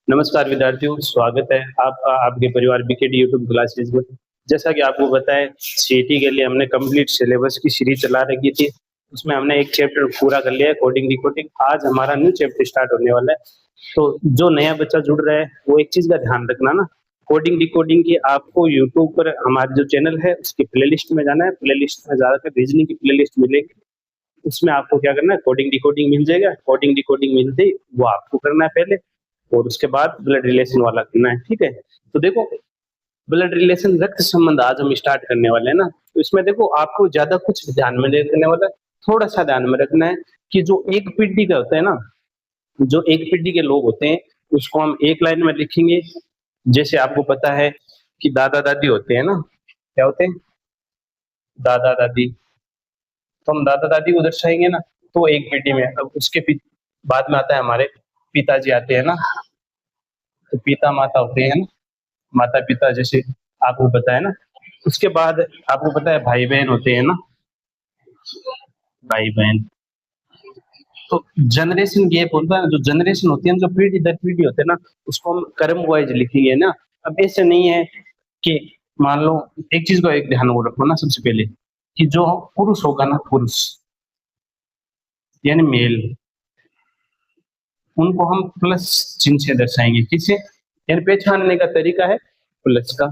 नमस्कार विद्यार्थियों, स्वागत है आपका आपके परिवार बीकेडी यूट्यूब क्लासेस में। जैसा कि आपको पता है, सीईटी के लिए हमने कंप्लीट सिलेबस की सीरीज चला रखी थी। उसमें हमने एक चैप्टर पूरा कर लिया है, कोडिंग डिकोडिंग। आज हमारा न्यू चैप्टर स्टार्ट होने वाला है। तो जो नया बच्चा जुड़ रहा है वो एक चीज का ध्यान रखना ना, कोडिंग डिकोडिंग की आपको यूट्यूब पर हमारा जो चैनल है उसकी प्लेलिस्ट में जाना है। प्लेलिस्ट में ज्यादातर रीजनिंग की प्लेलिस्ट मिलेगी। उसमें आपको क्या करना है, कोडिंग डिकोडिंग मिल जाएगा। कोडिंग डिकोडिंग मिलते ही वो आपको करना है पहले, और उसके बाद ब्लड रिलेशन वाला करना है। ठीक है, तो देखो, ब्लड रिलेशन रक्त संबंध आज हम स्टार्ट करने वाले हैं ना। तो इसमें देखो, आपको ज्यादा कुछ ध्यान में नहीं रखने वाला है, थोड़ा सा ध्यान में रखना है कि जो एक पीढ़ी का होता है ना, जो एक पीढ़ी के लोग होते हैं उसको हम एक लाइन में लिखेंगे। जैसे आपको पता है कि दादा दादी होते हैं ना, क्या होते हैं, दादा दादी। तो हम दादा दादी को दर्शाएंगे ना, तो एक पीढ़ी में। अब उसके बाद में आता है हमारे पिताजी आते हैं ना, तो पिता माता होते हैं ना, माता पिता जैसे आपको पता है ना। उसके बाद आपको पता है भाई बहन होते हैं ना, भाई बहन। तो जनरेशन गैप होता है, जो जनरेशन होती है, जो पीढ़ी दर पीढ़ी होते हैं ना, उसको हम कर्म वाइज लिखेंगे ना। अब ऐसे नहीं है कि मान लो, एक चीज को एक ध्यान वो रखो ना सबसे पहले, कि जो पुरुष होगा ना, पुरुष यानी मेल, उनको हम प्लस चिन्ह से दर्शाएंगे। किससे? यानी पहचानने का तरीका है प्लस का।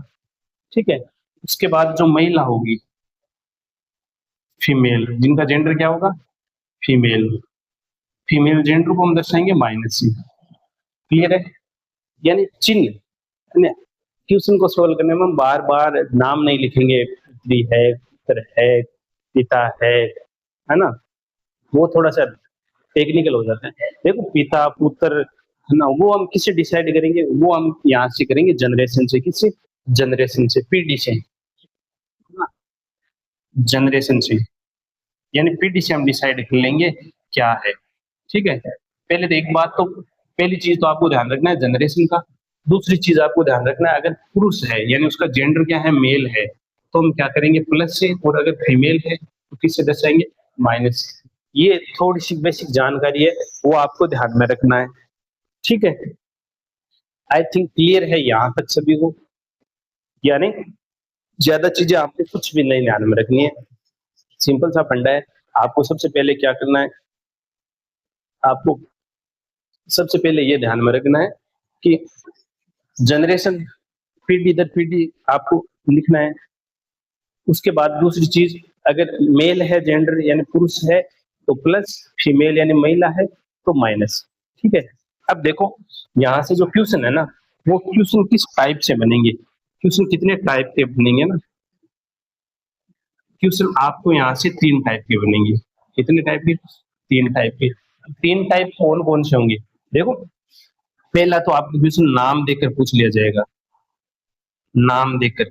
ठीक है, उसके बाद जो महिला होगी, फीमेल, जिनका जेंडर क्या होगा, फीमेल, फीमेल जेंडर को हम दर्शाएंगे माइनस सी। क्लियर है? यानी चिन्ह, क्वेश्चन को सोल्व करने में हम बार बार नाम नहीं लिखेंगे, पुत्री है, पुत्र है, पिता है ना। वो थोड़ा सा टेक्निकल हो जाता है। देखो, पिता पुत्र है ना, वो हम किससे डिसाइड करेंगे, वो हम यहाँ से करेंगे जनरेशन से। किससे? जनरेशन से, पीढ़ी से, जनरेशन से, यानी पीढ़ी से हम डिसाइड कर लेंगे क्या है। ठीक है, पहले तो एक बात, तो पहली चीज तो आपको ध्यान रखना है जनरेशन का। दूसरी चीज आपको ध्यान रखना है, अगर पुरुष है यानी उसका जेंडर क्या है, मेल है, तो हम क्या करेंगे, प्लस से। और अगर फीमेल है तो किससे दर्शाएंगे, माइनस से। ये थोड़ी सी बेसिक जानकारी है, वो आपको ध्यान में रखना है। ठीक है, आई थिंक क्लियर है यहाँ तक सभी को। यानी ज्यादा चीजें आपको कुछ भी नहीं ध्यान में रखनी है, सिंपल सा फंडा है। आपको सबसे पहले क्या करना है, आपको सबसे पहले ये ध्यान में रखना है कि जनरेशन, पीढ़ी दर पीढ़ी आपको लिखना है। उसके बाद दूसरी चीज, अगर मेल है जेंडर यानी पुरुष है तो प्लस, फीमेल यानी महिला है तो माइनस। ठीक है, अब देखो, यहाँ से जो क्वेश्चन है ना, वो क्वेश्चन किस टाइप से बनेंगे, क्वेश्चन कितने टाइप के बनेंगे ना। क्वेश्चन आपको यहाँ से 3 टाइप के बनेंगे। कितने टाइप के? 3 टाइप के। 3 टाइप कौन कौन से होंगे? देखो, पहला तो आपको क्वेश्चन नाम देकर पूछ लिया जाएगा, नाम देकर।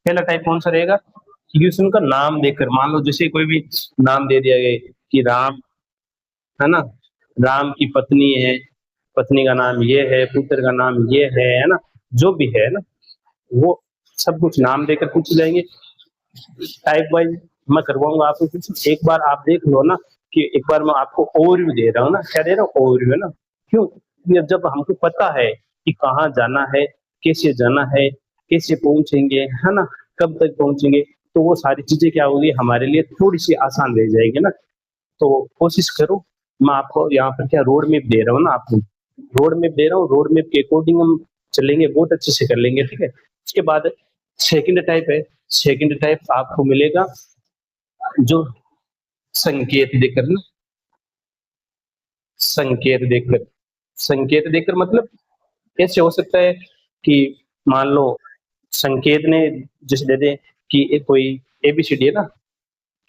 पहला टाइप कौन सा रहेगा, क्वेश्चन का नाम देकर। मान लो जैसे कोई भी नाम दे दिया गया कि राम, है ना, राम की पत्नी है, पत्नी का नाम ये है, पुत्र का नाम ये है ना, जो भी है ना, वो सब कुछ नाम देकर पूछ जाएंगे। टाइप वाइज मैं करवाऊंगा आपको कुछ, एक बार आप देख लो ना, कि एक बार मैं आपको ओवरव्यू दे रहा हूँ ना, क्या दे रहा हूँ, ओवरव्यू, है ना। क्यों? क्योंकि अब जब हमको पता है कि कहाँ जाना है, कैसे जाना है, कैसे पहुंचेंगे, है ना, कब तक पहुंचेंगे, तो वो सारी चीजें क्या होगी, हमारे लिए थोड़ी सी आसान रह जाएगी ना। तो कोशिश करो, मैं आपको यहाँ पर क्या रोड मैप दे रहा हूँ ना, आपको रोड मैप दे रहा हूँ, रोड मैप के अकॉर्डिंग हम चलेंगे, बहुत अच्छे से कर लेंगे। ठीक है, उसके बाद सेकंड टाइप है। सेकंड टाइप आपको मिलेगा जो संकेत देकर ना, संकेत देकर। संकेत देकर मतलब कैसे हो सकता है कि मान लो संकेत ने जैसे दे दे कि एक कोई एबीसीडी है ना,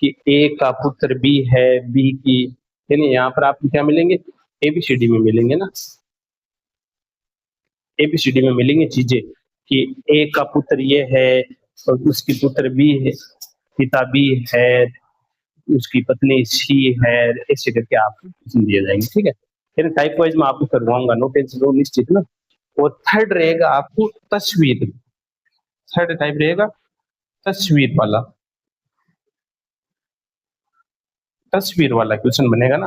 कि ए का पुत्र बी है, बी की, यानी यहाँ पर आपको क्या मिलेंगे, एबीसीडी में मिलेंगे ना, एबीसीडी में मिलेंगे चीजें, कि ए का पुत्र ये है और उसकी पुत्र बी है, पिता बी है, उसकी पत्नी सी है, ऐसे करके आपको दिए जाएंगे। ठीक है, फिर टाइप वाइज मैं आपको करवाऊंगा, नो टेंशन, नो निश्चित ना। और थर्ड रहेगा आपको तस्वीर। थर्ड टाइप रहेगा तस्वीर वाला, तस्वीर वाला क्वेश्चन बनेगा ना।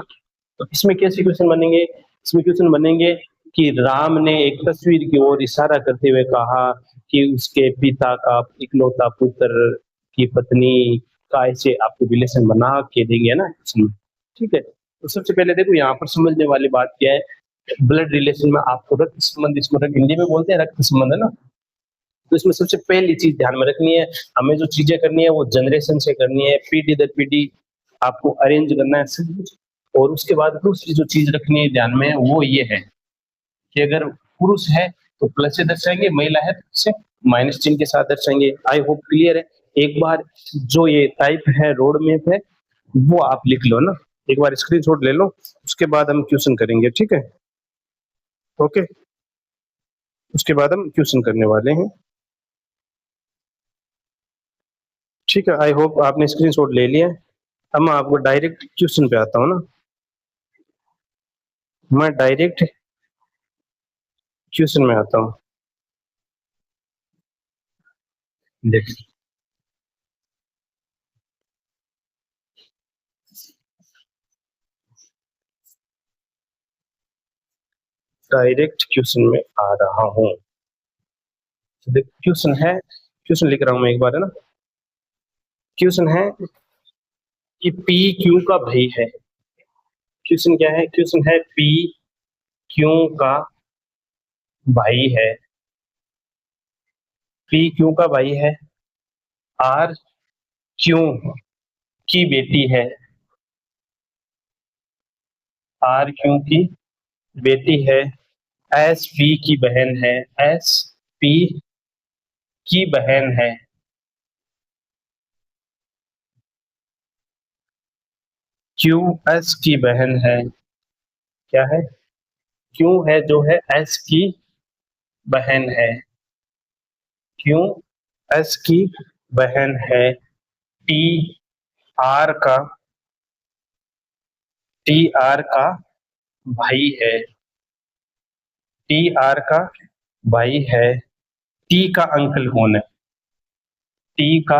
तो इसमें कैसे क्वेश्चन बनेंगे, इसमें क्वेश्चन बनेंगे कि राम ने एक तस्वीर की ओर इशारा करते हुए कहा कि उसके पिता का इकलौता पुत्र की पत्नी का ऐसे आपको रिलेशन बना के देंगे ना इसमें, ठीक है। तो सबसे पहले देखो यहाँ पर समझने वाली बात क्या है, ब्लड रिलेशन में आपको रक्त संबंध, इसमें हिंदी में बोलते हैं रक्त संबंध, है ना। तो इसमें सबसे पहली चीज ध्यान में रखनी है, हमें जो चीजें करनी है वो जनरेशन से करनी है, पीढ़ी दर पीढ़ी आपको अरेंज करना है सब कुछ। और उसके बाद दूसरी जो चीज रखनी है ध्यान में वो ये है कि अगर पुरुष है तो प्लस से दर्शाएंगे, महिला है तो से माइनस चिन्ह के साथ दर्शाएंगे। आई होप क्लियर है। एक बार जो ये टाइप है रोड मैप है वो आप लिख लो ना, एक बार स्क्रीनशॉट ले लो, उसके बाद हम क्वेश्चन करेंगे, ठीक है। ओके, उसके बाद हम क्वेश्चन करने वाले हैं, ठीक है। आई होप आपने स्क्रीनशॉट ले लिया है। अब मैं आपको डायरेक्ट क्वेश्चन पे आता हूँ ना, मैं डायरेक्ट क्वेश्चन में आता हूँ। देखिए डायरेक्ट क्वेश्चन में आ रहा हूँ। क्वेश्चन है, क्वेश्चन लिख रहा हूँ मैं एक बार, है ना। क्वेश्चन है कि पी क्यू का भाई है। क्वेश्चन क्या है, क्वेश्चन है पी क्यू का भाई है, पी क्यू का भाई है, आर क्यू की बेटी है, आर क्यू की बेटी है, एस पी की बहन है, एस पी की बहन है, क्यू एस की बहन है, क्या है, क्यू है जो है एस की बहन है, क्यू एस की बहन है, टी आर का, टी आर का भाई है, टी आर का भाई है, टी का अंकल कौन है, टी का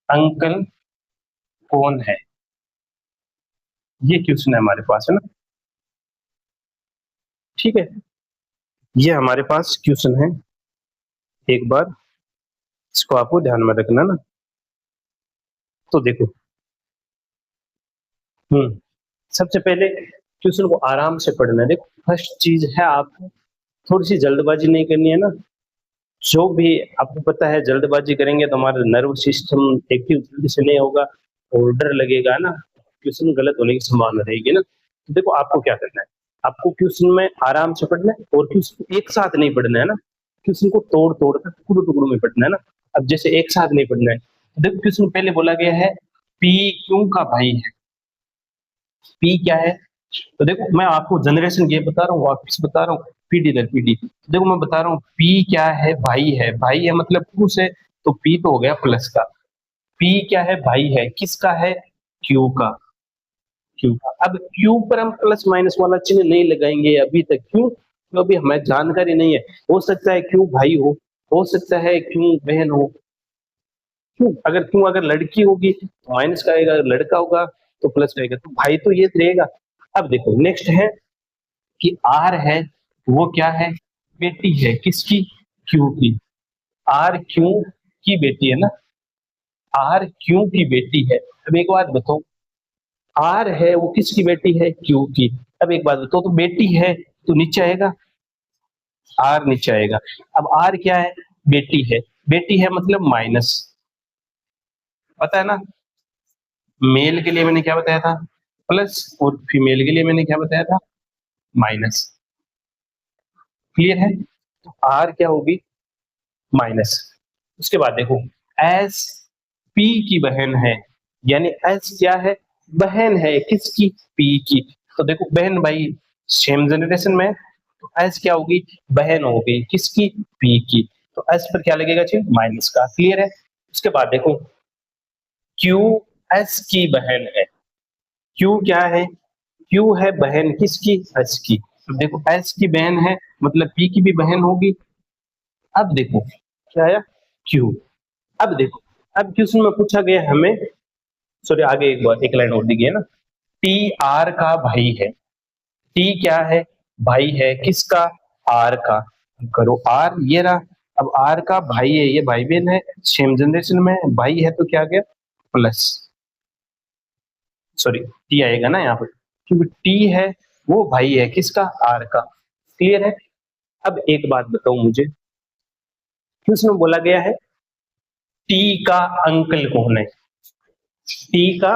अंकल कौन है, ये क्वेश्चन है हमारे पास, है ना, ठीक है। ये हमारे पास क्वेश्चन है, एक बार इसको आपको ध्यान में रखना ना। तो देखो, सबसे पहले क्वेश्चन को आराम से पढ़ना है। देखो फर्स्ट चीज है, आपको थोड़ी सी जल्दबाजी नहीं करनी है ना। जो भी आपको पता है जल्दबाजी करेंगे तो हमारा नर्व सिस्टम एक्टिव जल्दी से नहीं होगा और डर लगेगा ना, क्वेश्चन गलत होने की संभावना रहेगी ना। तो देखो आपको क्या करना है, आपको क्वेश्चन में आराम से पढ़ना है और क्वेश्चन एक साथ नहीं पढ़ना है ना, क्वेश्चन को तोड़ तोड़ कर टुकड़ों टुकड़ों में पढ़ना है ना। अब जैसे एक साथ नहीं पढ़ना है, देखो क्वेश्चन पहले बोला गया है पी क्यू का भाई है, पी क्या है, तो देखो मैं आपको जनरेशन ये बता रहा हूँ, वापिस बता रहा हूँ, पीढ़ी दर पीढ़ी। देखो मैं बता रहा हूँ पी क्या है, भाई है, भाई है मतलब पुरुष है, तो पी तो हो गया प्लस का, पी क्या है, भाई है, किसका है, क्यू का, क्यू का। अब क्यू पर हम प्लस माइनस वाला चिन्ह नहीं लगाएंगे अभी तक, क्यों, तो अभी हमें जानकारी नहीं है, हो सकता है क्यू भाई हो सकता है क्यू बहन हो, क्यों, अगर क्यों अगर लड़की होगी तो माइनस का आएगा, अगर लड़का होगा तो प्लस का आएगा, तो भाई तो ये रहेगा। अब देखो नेक्स्ट है कि आर है वो क्या है, बेटी है, किसकी, क्यू की, आर क्यू की बेटी है ना, आर क्यू की बेटी है। अब एक बात बताओ, आर है वो किसकी बेटी है, क्यू की। अब एक बात बताओ, तो बेटी है तो नीचे आएगा, आर नीचे आएगा। अब आर क्या है, बेटी है, बेटी है मतलब माइनस, पता है ना। मेल के लिए मैंने क्या बताया था, प्लस, और फीमेल के लिए मैंने क्या बताया था, माइनस। क्लियर है, तो आर क्या होगी, माइनस। उसके बाद देखो एस पी की बहन है, यानी एस क्या है, बहन है, किसकी, पी की। तो देखो बहन भाई सेम जनरेशन में, तो एस क्या होगी, बहन हो गई, किसकी, पी की। तो एस पर क्या लगेगा जी, माइनस का। क्लियर है। उसके बाद देखो क्यू एस की बहन है, क्यू क्या है, क्यू है बहन किसकी, एस की। तो देखो एस की बहन है मतलब पी की भी बहन होगी। अब देखो क्या आया, क्यू। अब देखो, अब क्वेश्चन में पूछा गया हमें, सॉरी आगे एक बार एक लाइन और दी गई है ना, टी आर का भाई है, टी क्या है, भाई है किसका, आर का। करो आर, ये रहा। अब आर का भाई है, ये भाई बहन है, सेम जनरेशन में है, भाई है तो क्या आ गया प्लस, सॉरी टी आएगा ना यहाँ पे, क्योंकि टी है वो भाई है किसका, आर का। क्लियर है। अब एक बात बताओ मुझे, क्वेश्चन में बोला गया है टी का अंकल कौन है, टी का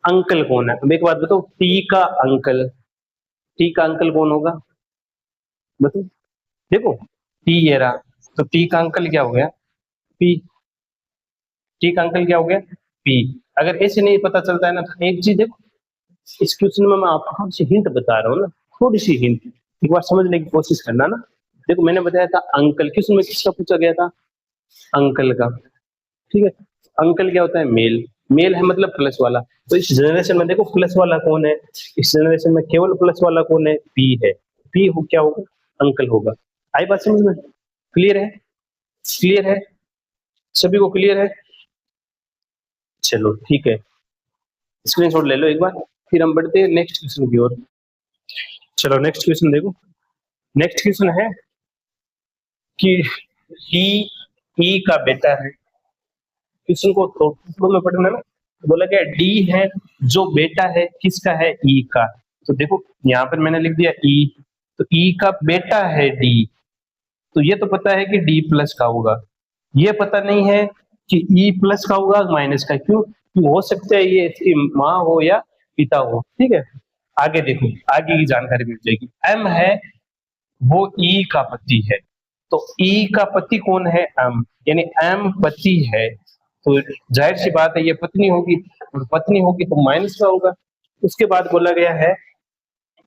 अंकल कौन है। अब एक बात बताओ, टी का अंकल, टी का अंकल कौन होगा बताओ। देखो टी ये रहा, तो टी का अंकल क्या हो गया, पी। टी का अंकल क्या हो गया, पी। अगर ऐसे नहीं पता चलता है ना, तो एक चीज देखो, इस क्वेश्चन में मैं आपको थोड़ी सी हिंट बता रहा हूँ ना, थोड़ी सी हिंट, एक बार समझने की कोशिश करना ना। देखो मैंने बताया था अंकल, क्वेश्चन में किसका पूछा गया था, अंकल का। ठीक है, अंकल क्या होता है, मेल। मेल है मतलब प्लस वाला। तो इस जनरेशन में देखो प्लस वाला कौन है, इस जनरेशन में केवल प्लस वाला कौन है, पी है। पी हो क्या होगा, अंकल होगा। आई बात समझ में, क्लियर है, क्लियर है, सभी को क्लियर है। चलो ठीक है, स्क्रीनशॉट ले लो एक बार, फिर हम बढ़ते हैं नेक्स्ट क्वेश्चन की ओर। चलो नेक्स्ट क्वेश्चन देखो, नेक्स्ट क्वेश्चन है कि ई, ई का बेटा है। क्वेश्चन को टुकड़ों में पढ़ना ना, बोला गया डी है जो बेटा है किसका है, ई का। तो देखो यहाँ पर मैंने लिख दिया ई, तो ई का बेटा है डी, तो ये तो पता है कि डी प्लस का होगा, ये पता नहीं है कि ई प्लस का होगा माइनस का। क्यों, क्यों हो सकता है ये इसकी माँ हो या पिता हो। ठीक है, आगे देखो, आगे की जानकारी मिल जाएगी। एम है वो ई का पति है, तो ई का पति कौन है, एम, यानी एम पति है, तो जाहिर सी बात है ये पत्नी होगी, और पत्नी होगी तो माइनस का होगा। उसके बाद बोला गया है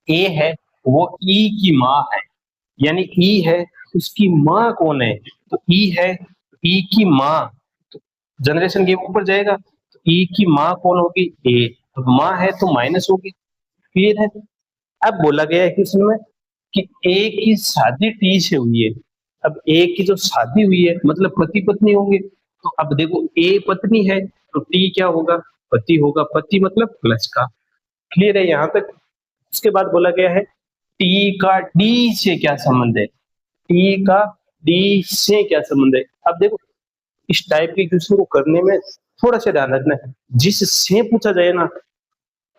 ए है वो ई की माँ है, यानी ई है उसकी माँ कौन है, तो ई है ई की माँ, तो जनरेशन के ऊपर जाएगा, तो ई की माँ कौन होगी, ए, तो माँ है तो माइनस होगी। क्लियर है। अब बोला गया है क्वेश्चन में कि ए की शादी टी से हुई है। अब ए की जो शादी हुई है मतलब पति पत्नी होंगे, तो अब देखो ए पत्नी है तो टी क्या होगा, पति होगा, पति मतलब प्लस का। क्लियर है यहाँ तक। उसके बाद बोला गया है टी का डी से क्या संबंध है, टी का डी से क्या संबंध है। अब देखो इस टाइप के क्वेश्चन को करने में थोड़ा सा ध्यान रखना है, जिससे पूछा जाए ना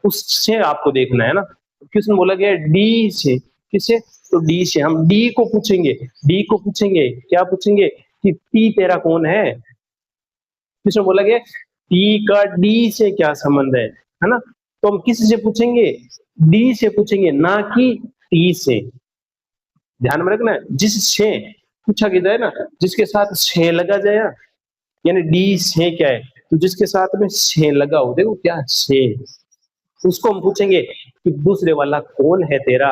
उससे आपको देखना है ना। क्वेश्चन बोला गया डी से, किसे, तो डी से, हम डी को पूछेंगे, डी को पूछेंगे क्या पूछेंगे कि टी तेरा कौन है। क्वेश्चन बोला गया टी का डी से क्या संबंध है ना, तो हम किस से पूछेंगे, डी से पूछेंगे, ना कि टी से। ध्यान में रखना, जिससे पूछा गया है ना, जिसके साथ से लगा जाए, यानी डी से क्या है, तो जिसके साथ में से लगा हो, देखो क्या से, उसको हम पूछेंगे कि दूसरे वाला कौन है तेरा।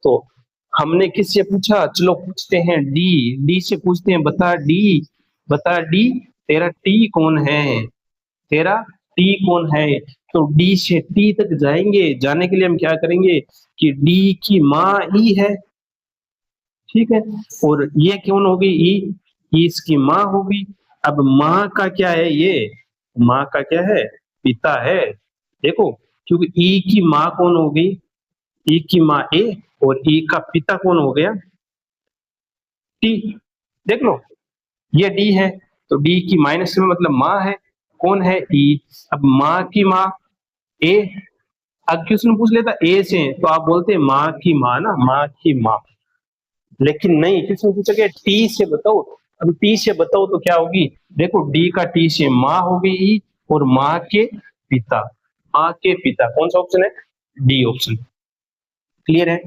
तो हमने किससे पूछा, चलो पूछते हैं डी, डी से पूछते हैं बता डी, बता डी तेरा टी कौन है, तेरा टी कौन है। तो डी से टी तक जाएंगे, जाने के लिए हम क्या करेंगे कि डी की माँ ई है, ठीक है, और ये कौन होगी, ई इसकी माँ होगी। अब माँ का क्या है, ये माँ का क्या है, पिता है। देखो क्योंकि ई की माँ कौन होगी, ई की माँ ए, और ई का पिता कौन हो गया, टी। देख लो ये डी है, तो डी की माइनस में मतलब माँ है, कौन है, ई। अब माँ की माँ ए, अब क्वेश्चन पूछ लेता ए से तो आप बोलते माँ की माँ ना, माँ की माँ, लेकिन नहीं, किसने पूछा गया टी से बताओ। अब टी से बताओ तो क्या होगी, देखो डी का टी से माँ होगी ई, और माँ के पिता, माँ के पिता, कौन सा ऑप्शन है, डी ऑप्शन। क्लियर है,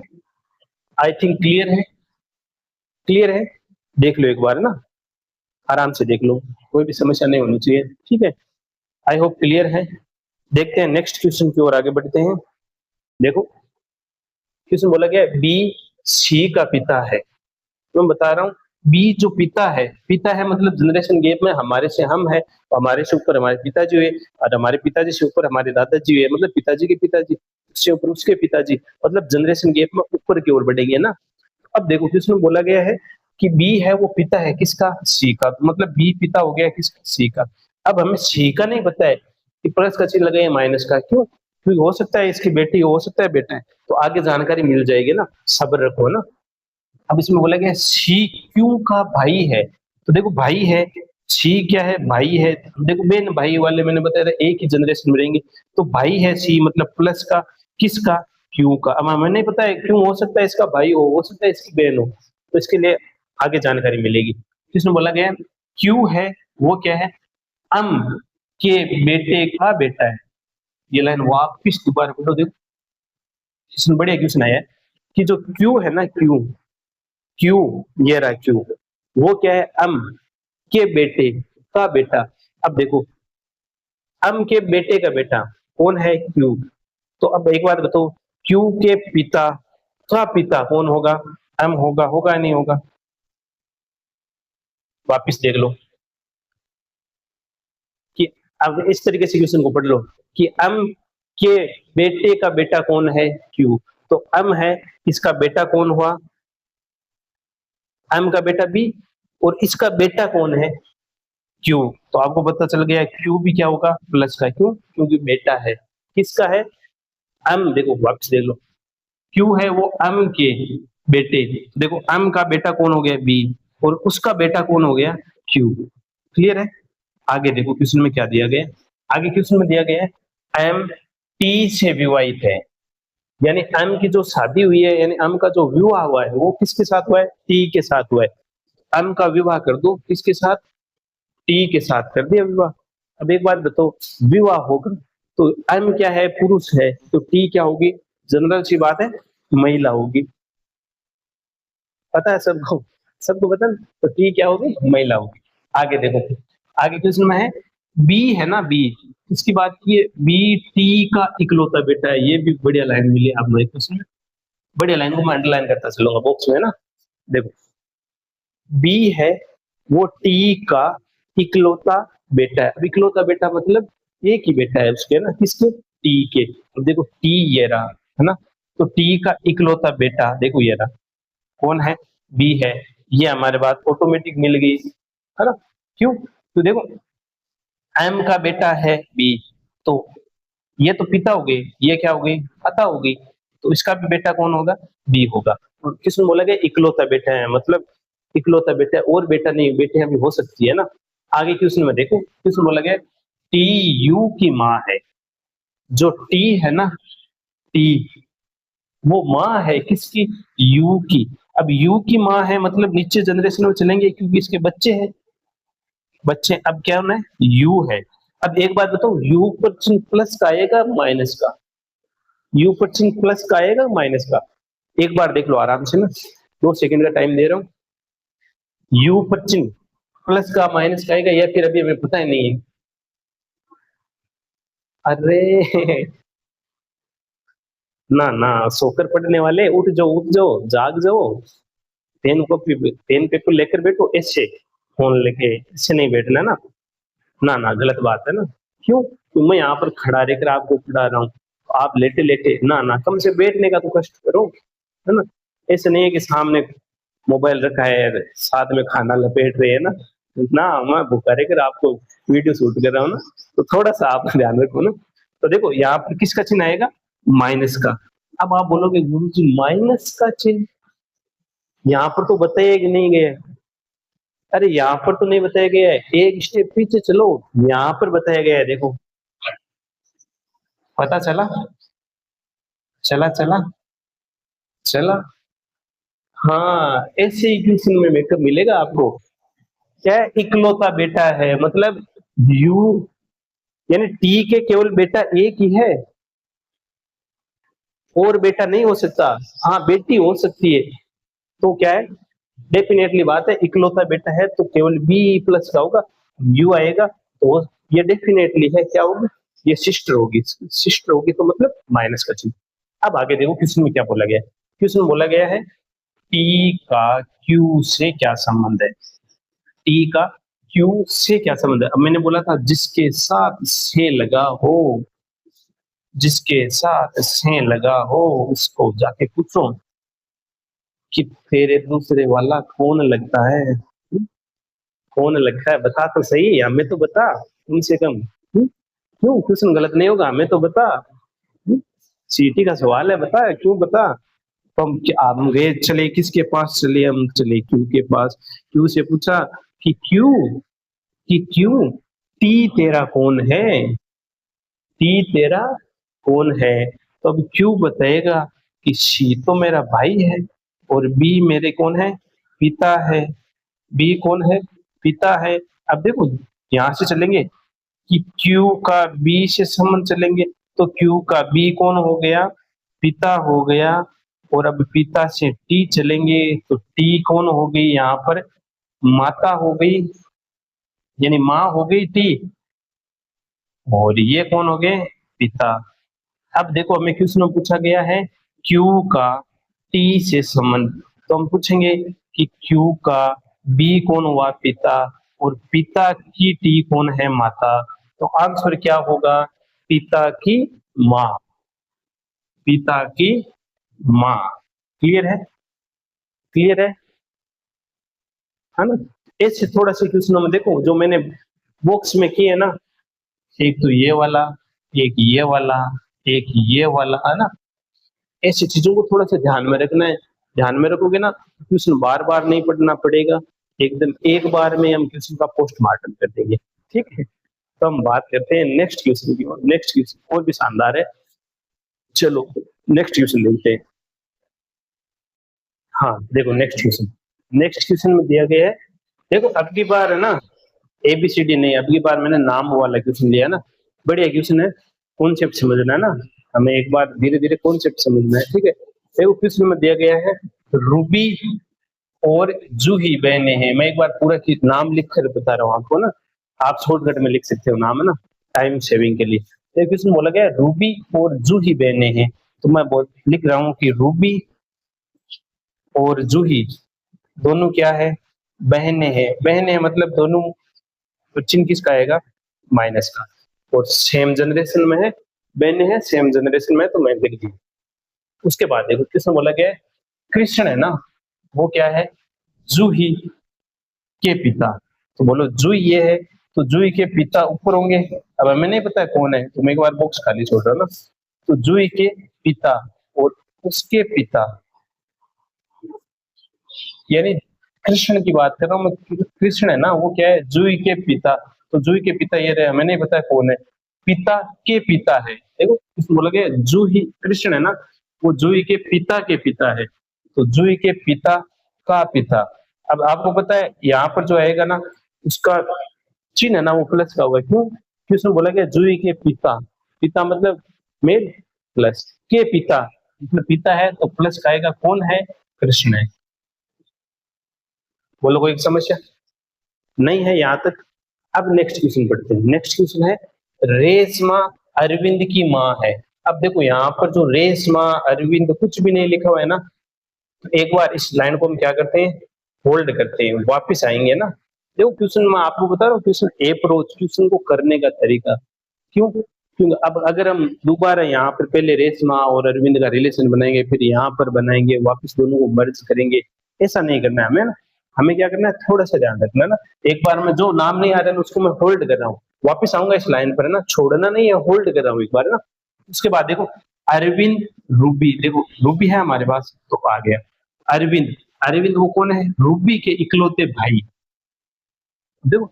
आई थिंक क्लियर है, क्लियर है। देख लो एक बार ना, आराम से देख लो, कोई भी समस्या नहीं होनी चाहिए। ठीक है, आई होप क्लियर है। देखते हैं नेक्स्ट क्वेश्चन की ओर आगे बढ़ते हैं। देखो क्वेश्चन बोला गया बी सी का पिता है, तो मैं बता रहा हूँ बी जो पिता है, पिता है मतलब जनरेशन गैप में हमारे से हम है, तो हमारे से ऊपर हमारे पिताजी हुए, और हमारे पिताजी से ऊपर हमारे दादाजी हुए, मतलब पिताजी के पिताजी, उससे ऊपर उसके पिताजी, मतलब जनरेशन गैप में ऊपर की ओर बढ़ेंगे ना। अब देखो किसमें बोला गया है कि बी है वो पिता है किसका, सी का, तो मतलब बी पिता हो गया किसका, सी का। अब हमें सी का नहीं पता है कि प्लस का चिन्ह लगे या माइनस का, क्यों, क्योंकि हो सकता है इसकी बेटी, हो सकता है बेटा है, तो आगे जानकारी मिल जाएगी ना, सब्र रखो ना। अब इसमें बोला गया सी क्यू का भाई है, तो देखो भाई है, सी क्या है, भाई है। देखो बहन भाई वाले मैंने बताया था एक ही जनरेशन में रहेंगे, तो भाई है सी मतलब प्लस का, किसका, क्यू का। अब हमें नहीं पता है क्यों, हो सकता है इसका भाई हो सकता है इसकी बहन हो, तो इसके लिए आगे जानकारी मिलेगी। इसमें बोला गया क्यू है वो क्या है, अम के बेटे का बेटा है। ये लाइन वापिस दोबारा पढ़ो, देखो इसमें बढ़िया क्वेश्चन आया है कि जो क्यू है ना, क्यू क्यू, ये रहा क्यू, वो क्या है, अम के बेटे का बेटा। अब देखो अम के बेटे का बेटा कौन है, क्यू। तो अब एक बात बताओ, क्यू के पिता का पिता कौन होगा, अम होगा, होगा नहीं होगा, वापिस देख लो कि अब इस तरीके से क्वेश्चन को पढ़ लो कि अम के बेटे का बेटा कौन है, क्यू। तो अम है, इसका बेटा कौन हुआ, एम का बेटा बी, और इसका बेटा कौन है, क्यू। तो आपको पता चल गया क्यू भी क्या होगा, प्लस का, क्यों, क्योंकि बेटा है, किसका है, एम। देखो वापस देख लो, क्यू है वो एम के बेटे, देखो एम का बेटा कौन हो गया, बी, और उसका बेटा कौन हो गया, क्यू। क्लियर है। आगे देखो क्वेश्चन में क्या दिया गया, आगे क्वेश्चन में दिया गया है एम टी से विवाहित है, यानी एम की जो शादी हुई है, यानी एम का जो विवाह हुआ है वो किसके साथ हुआ है, टी के साथ हुआ है। एम का विवाह कर दो किसके साथ, टी के साथ कर दिया विवाह। अब एक बात बताओ, विवाह होगा तो एम क्या है, पुरुष है, तो टी क्या होगी, जनरल सी बात है, महिला होगी। पता है सबको, सबको पता है? तो टी क्या होगी, महिला होगी। आगे देखो, आगे क्वेश्चन में है बी है ना, बी, इसकी बात की है, बी टी का इकलौता बेटा है। ये भी बढ़िया लाइन मिली आप लोग क्वेश्चन में, बढ़िया लाइन को मैं अंडरलाइन करता चलूंगा बॉक्स में, है ना। देखो बी है वो टी का इकलौता बेटा है। अब इकलौता बेटा मतलब एक ही बेटा है उसके, ना, किसके, टी के। अब देखो टी ये रहा, है ना, तो टी का इकलौता बेटा देखो ये रहा, कौन है, बी है। ये हमारे बात ऑटोमेटिक मिल गई, है ना। क्यों, तो देखो एम का बेटा है बी, तो ये तो पिता हो गए, ये क्या हो गई, माता हो गई, तो इसका भी बेटा कौन होगा, बी होगा। और किसमें बोला गया, इकलौता बेटा है, मतलब इकलौता बेटा है, और बेटा नहीं, बेटे अभी हो सकती है ना। आगे क्वेश्चन में देखो, क्वेश्चन बोला गया टी यू की माँ है, जो टी है ना, टी वो माँ है किसकी, यू की। अब यू की माँ है मतलब नीचे जनरेशन में चलेंगे क्योंकि इसके बच्चे हैं, बच्चे। अब क्या होना है, यू है। अब एक बात बताओ, यू पर चिन्ह प्लस का आएगा माइनस का, यू पर चिन्ह प्लस का आएगा माइनस का, एक बार देख लो आराम से ना, 2 सेकंड का टाइम दे रहा हूँ। यू पर चिन्ह प्लस का माइनस का आएगा, या फिर अभी हमें पता ही नहीं है। अरे ना ना, सोकर पढ़ने वाले उठ जाओ, उठ जाओ, जाग जाओ, पेन कॉपी पेन पेपर लेकर बैठो, ऐसे फोन लेके ऐसे नहीं बैठना ना, ना ना, गलत बात है ना। क्यों, तो मैं यहाँ पर खड़ा रहकर आपको पढ़ा रहा हूँ, आप लेटे लेटे, ना ना, कम से बैठने का तो कष्ट करो, है ना। ऐसे नहीं है कि सामने मोबाइल रखा है, साथ में खाना लपेट रहे हैं ना, ना मैं भूखा रहकर आपको वीडियो शूट कर रहा हूँ ना, तो थोड़ा सा आप ध्यान रखो ना। तो देखो यहाँ पर किसका चिन्ह आएगा, माइनस का। अब आप बोलोगे गुरु जी माइनस का चिन्ह यहाँ पर तो बताया कि नहीं गया, अरे यहाँ पर तो नहीं बताया गया है, एक स्टेप पीछे चलो, यहाँ पर बताया गया है, देखो, पता चला, चला चला चला। हाँ, ऐसे ही क्वेश्चन में मेकअप मिलेगा आपको। क्या है, इकलौता बेटा है मतलब यू, यानी टी के केवल बेटा एक ही है, और बेटा नहीं हो सकता। हाँ बेटी हो सकती है, तो क्या है, डेफिनेटली बात है, इकलौता बेटा है तो केवल बी प्लस का होगा, यू आएगा तो ये डेफिनेटली है, क्या होगी, ये सिस्टर होगी, सिस्टर होगी तो मतलब माइनस का चिन्ह। अब आगे देखो क्वेश्चन में क्या बोला गया है, क्वेश्चन बोला गया है टी का क्यू से क्या संबंध है, टी का क्यू से क्या संबंध है। अब मैंने बोला था जिसके साथ से लगा हो, जिसके साथ से लगा हो उसको जाके पूछो कि तेरे दूसरे वाला कौन लगता है, कौन लगता है, बता तो सही, हमें तो बता कम से कम। क्यों, क्वेश्चन गलत नहीं होगा, हमें तो बता। सीटी का सवाल है, बता क्यों बता। तो हम गए, चले किसके पास चले, हम चले क्यू के पास। क्यू से पूछा कि क्यू टी तेरा कौन है, टी तेरा कौन है। तो अब क्यू बताएगा कि सी तो मेरा भाई है और बी मेरे कौन है, पिता है। बी कौन है, पिता है। अब देखो यहां से चलेंगे कि क्यू का बी से संबंध चलेंगे, तो क्यू का बी कौन हो गया, पिता हो गया। और अब पिता से टी चलेंगे तो टी कौन हो गई यहाँ पर, माता हो गई, यानी माँ हो गई टी। और ये कौन हो गए, पिता। अब देखो हमें क्वेश्चन में पूछा गया है क्यू का टी से संबंध, तो हम पूछेंगे कि क्यू का बी कौन हुआ, पिता, और पिता की टी कौन है, माता। तो आंसर क्या होगा, पिता की माँ, पिता की माँ। क्लियर है, क्लियर है ना। ऐसे थोड़ा सा क्वेश्चनों में देखो जो मैंने बॉक्स में किए ना, एक तो ये वाला, एक ये वाला, एक ये वाला, है ना। ऐसी चीजों को थोड़ा सा ध्यान में रखना है। ध्यान में रखोगे ना क्वेश्चन बार बार नहीं पढ़ना पड़ेगा, एकदम एक बार में हम क्वेश्चन का पोस्टमार्टम कर देंगे। ठीक है, तो हम बात करते हैं नेक्स्ट क्वेश्चन की। और नेक्स्ट क्वेश्चन और भी शानदार है, चलो नेक्स्ट क्वेश्चन देखते हैं। हाँ देखो नेक्स्ट क्वेश्चन, नेक्स्ट क्वेश्चन में दिया गया है, देखो अब की बार है ना एबीसीडी नहीं, अब की बार मैंने नाम वाला क्वेश्चन लिया ना। बढ़िया क्वेश्चन है, कॉन्सेप्ट समझना है ना, हमें एक बार धीरे धीरे कॉन्सेप्ट समझना है। ठीक है, देखो क्वेश्चन में दिया गया है रूबी और जूही बहनें हैं। मैं एक बार पूरा नाम लिख कर बता रहा हूँ आपको ना, आप शॉर्टकट में लिख सकते हो नाम, है ना, टाइम सेविंग के लिए। तो क्वेश्चन बोला गया रूबी और जूही बहनें हैं, तो मैं लिख रहा हूँ कि रूबी और जूही दोनों क्या है, बहनें हैं। बहनें हैं मतलब दोनों, तो चिन्ह किसका आएगा, माइनस का। और सेम जनरेशन में है, बहनें हैं सेम जनरेशन में है, तो मैं लिख दी। उसके बाद देखो किसने बोला गया है, कृष्ण है ना, वो क्या है, जूही के पिता। तो बोलो जूही ये है, तो जूही के पिता ऊपर होंगे। अब हमें नहीं पता है कौन है, तो मैं एक बार बॉक्स खाली छोड़ रहा ना। तो जूही के पिता और उसके पिता, यानी कृष्ण की बात कर रहा हूँ मैं, कृष्ण है ना वो क्या है, जूही के पिता। तो जूही के पिता ये रहे, हमें नहीं पता है कौन है, पिता के पिता है। देखो इसमें बोला गया जूही, कृष्ण है ना वो जूही के पिता है, तो जूही के पिता का पिता। अब आपको पता है यहाँ पर जो आएगा ना उसका चिन्ह है ना वो प्लस का होगा, क्यों, क्योंकि उसमें बोला गया जूही के पिता, पिता मतलब मेल, प्लस के पिता मतलब पिता है, तो प्लस का आएगा, कौन है, कृष्ण है। बोलो कोई समस्या नहीं है यहाँ तक। अब नेक्स्ट क्वेश्चन पढ़ते हैं। नेक्स्ट क्वेश्चन है रेशमा अरविंद की माँ है। अब देखो यहाँ पर जो रेशमा अरविंद कुछ भी नहीं लिखा हुआ है ना, तो एक बार इस लाइन को हम क्या करते हैं, होल्ड करते हैं, वापस आएंगे ना। देखो क्वेश्चन मैं आपको बता रहा हूँ, क्वेश्चन अप्रोच, क्वेश्चन को करने का तरीका, क्यों, क्योंकि अब अगर हम दोबारा यहाँ पर पहले रेशमा और अरविंद का रिलेशन बनाएंगे, फिर यहाँ पर बनाएंगे, वापस दोनों को मर्ज करेंगे, ऐसा नहीं करना है हमें ना। हमें क्या करना है, थोड़ा सा ध्यान रखना है ना। एक बार में जो नाम नहीं आ रहा है उसको मैं होल्ड कर रहा हूँ, वापस आऊंगा इस लाइन पर, है ना, छोड़ना नहीं है, होल्ड कर रहा हूँ एक बार, है ना। उसके बाद देखो अरविंद रूबी, देखो रूबी है हमारे पास तो आ गया अरविंद। अरविंद वो कौन है, रूबी के इकलौते भाई। देखो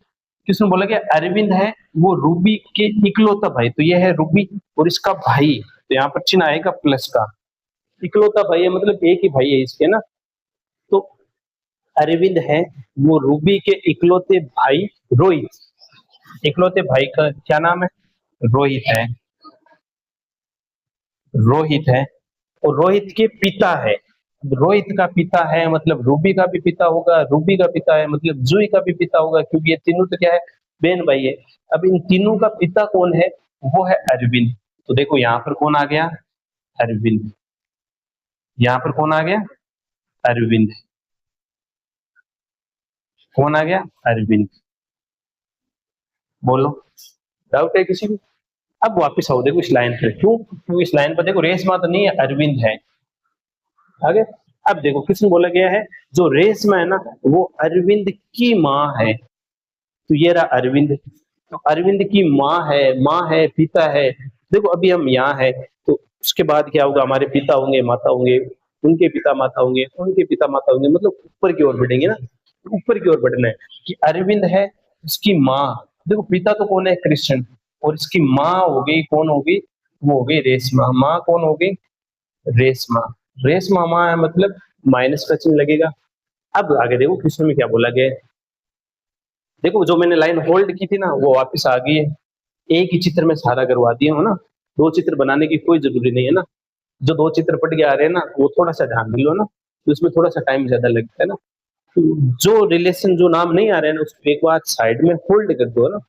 किसने बोला गया अरविंद है वो रूबी के इकलौता भाई, तो ये है रूबी और इसका भाई, तो यहाँ पर चिन्ह आएगा प्लस का। इकलौता भाई है मतलब एक ही भाई है इसके ना, तो अरविंद है वो रूबी के इकलौते भाई रोहित। इकलौते भाई का क्या नाम है, रोहित है, रोहित है। और रोहित के पिता है, रोहित का पिता है मतलब रूबी का भी पिता होगा, रूबी का पिता है मतलब जूही का भी पिता होगा, क्योंकि ये तीनों तो क्या है, बहन भाई है। अब इन तीनों का पिता कौन है, वो है अरविंद। तो देखो यहाँ पर कौन आ गया, अरविंद। यहाँ पर कौन आ गया, अरविंद। कौन आ गया, अरविंद। बोलो डाउट है किसी को। अब वापिस आओ देखो इस लाइन पर, क्यों, क्योंकि इस लाइन पर देखो रेशमा तो नहीं है, अरविंद है। आगे अब देखो किसने बोला गया है, जो रेशमा है ना वो अरविंद की माँ है, तो ये रहा अरविंद। तो अरविंद की माँ है, पिता है। देखो अभी हम यहाँ है तो उसके बाद क्या होगा, हमारे पिता होंगे, माता होंगे, उनके पिता माता होंगे, उनके पिता माता होंगे, मतलब ऊपर की ओर बढ़ेंगे ना, ऊपर की ओर बढ़ना है। कि अरविंद है, उसकी माँ, देखो पिता तो कौन है, कृष्ण, और इसकी माँ हो गई, कौन होगी, वो हो गई रेशमा। माँ कौन हो गई, रेशमा। रेशमा माँ है, मतलब माइनस का चिन्ह लगेगा। अब आगे देखो क्वेश्चन में क्या बोला गया है। देखो जो मैंने लाइन होल्ड की थी ना, वो वापस आ गई है। एक ही चित्र में सारा करवा दिया हो ना, दो चित्र बनाने की कोई जरूरी नहीं है ना। जो दो चित्र पट के आ रहे हैं ना, वो थोड़ा सा ध्यान दिलो ना, तो उसमें थोड़ा सा टाइम ज्यादा लगता है ना। तो जो रिलेशन, जो नाम नहीं आ रहे हैं ना, उसको एक बार साइड में होल्ड कर दो ना,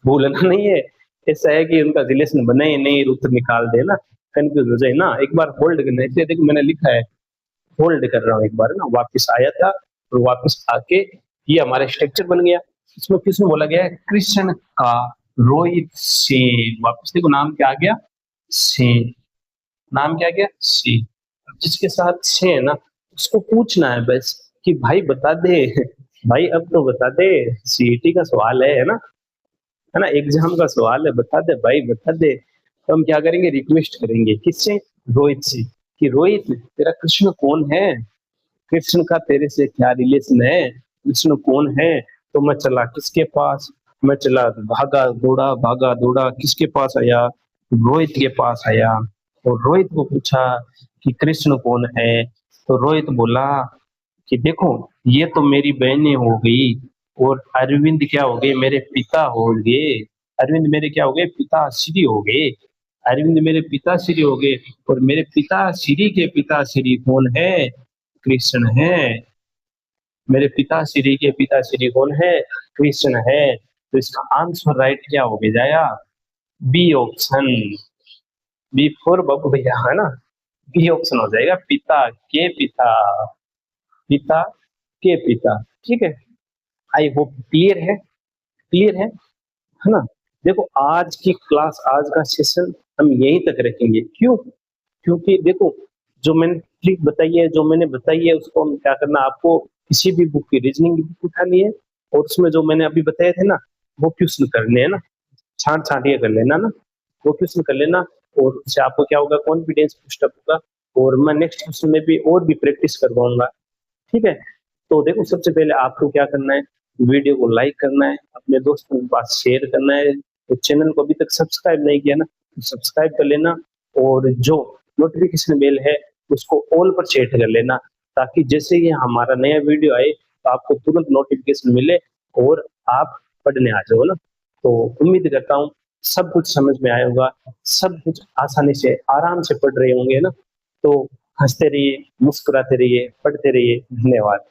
भूलना नहीं है। ऐसा है कि उनका रिलेशन बने ही नहीं, उत्तर निकाल दे ना, कंफ्यूज हो जाए ना, एक बार होल्ड करना है। इसलिए देखो मैंने लिखा है, होल्ड कर रहा हूँ एक बार ना, वापस आया था और वापस आके ये हमारा स्ट्रक्चर बन गया। इसमें किसने बोला गया है, कृष्ण का रोहित से, वापस देखो नाम क्या आ गया, से, नाम क्या गया, से। जिसके साथ से है ना, उसको पूछना है बस कि भाई बता दे, भाई अब तो बता दे, सीईटी का सवाल है ना, एग्जाम का सवाल है, बता दे भाई बता दे। तो हम क्या करेंगे, रिक्वेस्ट करेंगे किससे, रोहित से, कि रोहित तेरा कृष्ण कौन है, कृष्ण का तेरे से क्या रिलेशन है, कृष्ण कौन है। तो मैं चला किसके पास, मैं चला भागा दौड़ा किसके पास आया, रोहित के पास आया, और रोहित को पूछा कि कृष्ण कौन है। तो रोहित बोला कि देखो ये तो मेरी बहनें हो गई, और अरविंद क्या हो गए, मेरे पिता हो गए, अरविंद मेरे क्या हो गए, पिता श्री हो गए, अरविंद मेरे पिता श्री हो गए। और मेरे पिता श्री के पिता श्री कौन है, कृष्ण है। मेरे पिता श्री के पिता श्री कौन है, कृष्ण है। तो इसका आंसर राइट क्या हो गया जाया, बी ऑप्शन, बी फोर बाबू भैया, है ना, बी ऑप्शन हो जाएगा, पिता के पिता, पिता के पिता। ठीक है, आई होप क्लियर है, क्लियर है ना। देखो आज की क्लास, आज का सेशन हम यहीं तक रखेंगे, क्यों, क्योंकि देखो जो मैंने ट्रिक बताई है, जो मैंने बताई है, उसको हम क्या करना, आपको किसी भी बुक की रीजनिंग की बुक उठानी है, और उसमें जो मैंने अभी बताए थे ना, वो क्वेश्चन करने हैं ना, छांट छांट के कर लेना ना, वो क्वेश्चन कर लेना। और उससे आपको क्या होगा, कॉन्फिडेंस बूस्ट अप होगा, और मैं नेक्स्ट क्वेश्चन में भी और भी प्रैक्टिस करवाऊंगा। ठीक है, तो देखो सबसे पहले आपको क्या करना है, वीडियो को लाइक करना है, अपने दोस्तों के पास शेयर करना है, तो चैनल को अभी तक सब्सक्राइब नहीं किया ना, तो सब्सक्राइब कर लेना, और जो नोटिफिकेशन बेल है उसको ऑल पर सेट कर लेना, ताकि जैसे ही हमारा नया वीडियो आए तो आपको तुरंत नोटिफिकेशन मिले और आप पढ़ने आ जाओ ना। तो उम्मीद करता हूँ सब कुछ समझ में आया होगा, सब कुछ आसानी से आराम से पढ़ रहे होंगे ना। तो हंसते रहिए, मुस्कुराते रहिए, पढ़ते रहिए। धन्यवाद।